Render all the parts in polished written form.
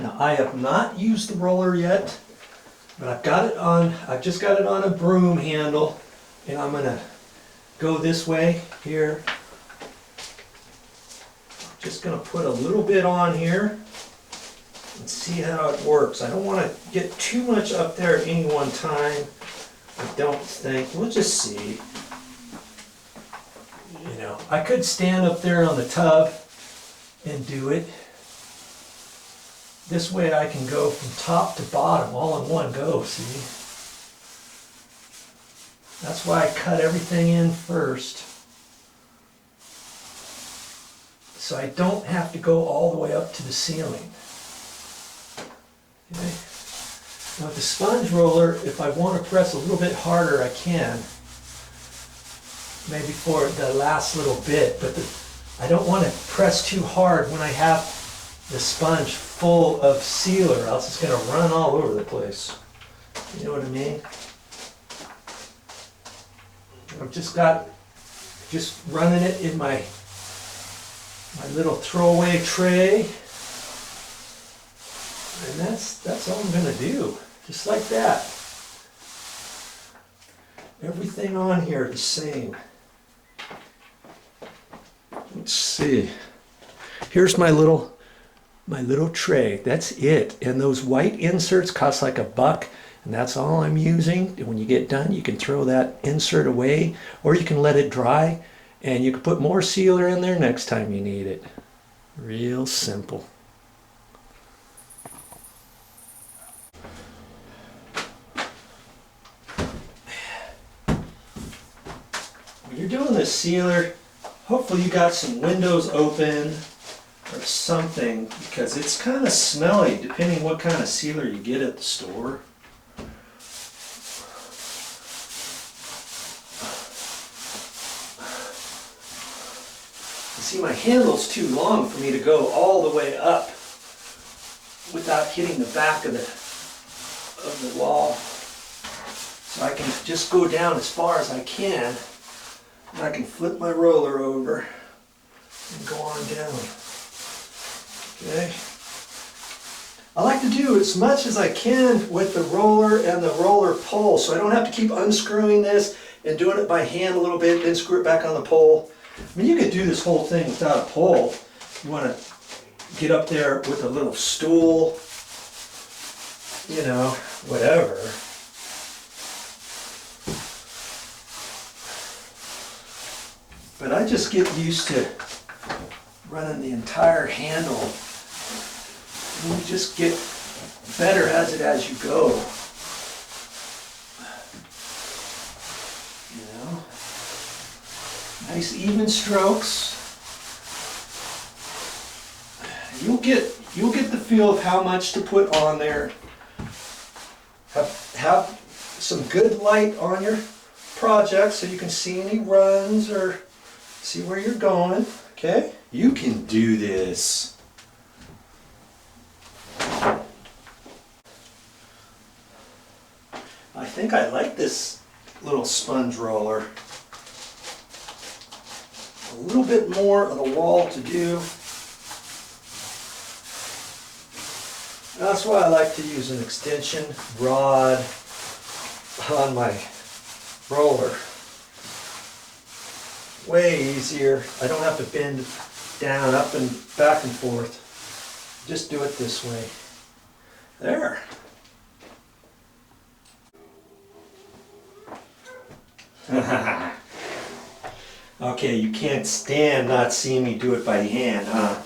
Now I have not used the roller yet, but I've just got it on a broom handle, and I'm gonna go this way here. Just gonna put a little bit on here and see how it works. I don't want to get too much up there at any one time. I don't think. We'll just see. You know, I could stand up there on the tub and do it. This way I can go from top to bottom all in one go, see? That's why I cut everything in first. So I don't have to go all the way up to the ceiling. Okay. Now with the sponge roller, if I want to press a little bit harder, I can. Maybe for the last little bit, but I don't want to press too hard when I have the sponge full of sealer, else it's going to run all over the place. You know what I mean? I've just running it in my little throwaway tray, and that's all I'm going to do, just like that. Everything on here the same. Let's see. Here's my little tray. That's it. And those white inserts cost like $1, and that's all I'm using. And when you get done, you can throw that insert away, or you can let it dry, and you can put more sealer in there next time you need it. Real simple. When you're doing this sealer, hopefully you got some windows open or something, because it's kind of smelly depending what kind of sealer you get at the store. You see, my handle's too long for me to go all the way up without hitting the back of the wall. So I can just go down as far as I can, and I can flip my roller over and go on down. Okay. I like to do as much as I can with the roller and the roller pole, so I don't have to keep unscrewing this and doing it by hand a little bit, then screw it back on the pole. I mean, you could do this whole thing without a pole. You want to get up there with a little stool, you know, whatever. But I just get used to running the entire handle. And you just get better at it as you go. You know? Nice even strokes. You'll get the feel of how much to put on there. Have some good light on your project so you can see any runs or see where you're going. Okay? You can do this. I think I like this little sponge roller. A little bit more of the wall to do. That's why I like to use an extension rod on my roller. Way easier. I don't have to bend down, up and back and forth. Just do it this way. There. Okay, you can't stand not seeing me do it by hand, huh?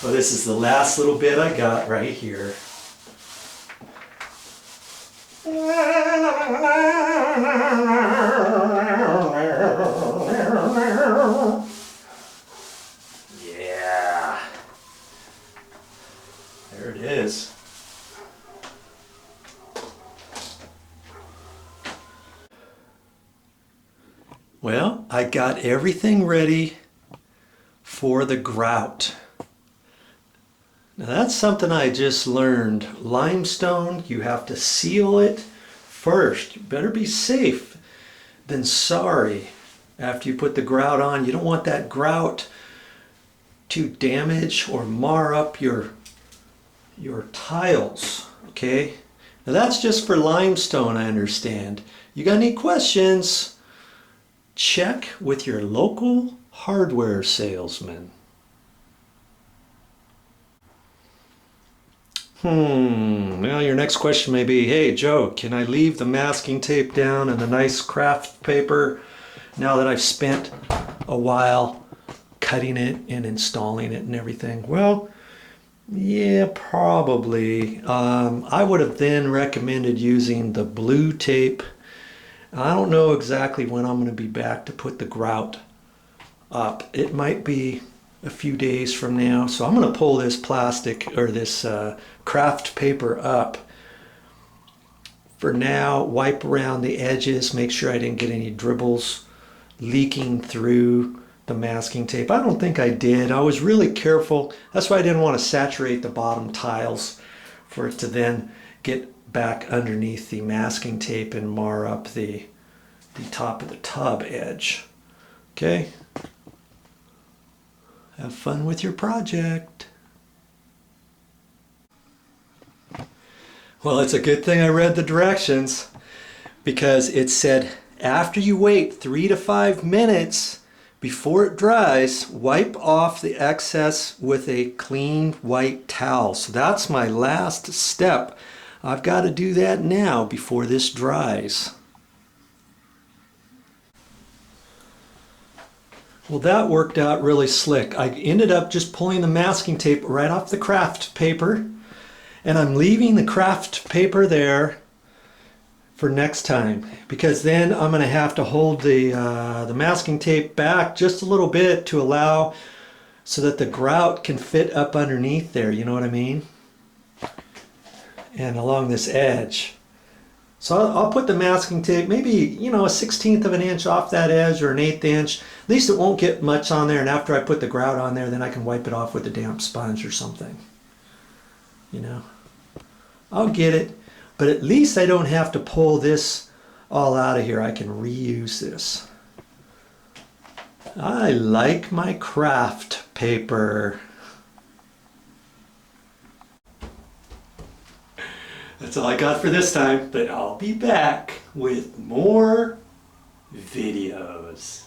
Well, this is the last little bit I got right here. Yeah. There it is. Well, I got everything ready for the grout. Now that's something I just learned. Limestone, you have to seal it first. You better be safe than sorry after you put the grout on. You don't want that grout to damage or mar up your your tiles, okay? Now that's just for limestone, I understand. You got any questions? Check with your local hardware salesman. Well, your next question may be, hey Joe, can I leave the masking tape down and the nice craft paper now that I've spent a while cutting it and installing it and everything? Well, yeah, probably. I would have then recommended using the blue tape. I don't know exactly when I'm going to be back to put the grout up. It might be a few days from now, so I'm going to pull this plastic or this craft paper up for now, wipe around the edges, make sure I didn't get any dribbles leaking through the masking tape. I don't think I did. I was really careful. That's why I didn't want to saturate the bottom tiles for it to then get back underneath the masking tape and mar up the top of the tub edge. Okay? Have fun with your project. Well, it's a good thing I read the directions, because it said after you wait 3 to 5 minutes before it dries, wipe off the excess with a clean white towel. So that's my last step. I've got to do that now before this dries. Well, that worked out really slick. I ended up just pulling the masking tape right off the craft paper, and I'm leaving the craft paper there for next time, because then I'm going to have to hold the masking tape back just a little bit to allow so that the grout can fit up underneath there, you know what I mean? And along this edge. So I'll put the masking tape maybe, you know, a 1/16 of an inch off that edge, or an 1/8 inch. At least it won't get much on there, and after I put the grout on there, then I can wipe it off with a damp sponge or something. You know, I'll get it, but at least I don't have to pull this all out of here. I can reuse this. I like my craft paper. That's all I got for this time, but I'll be back with more videos.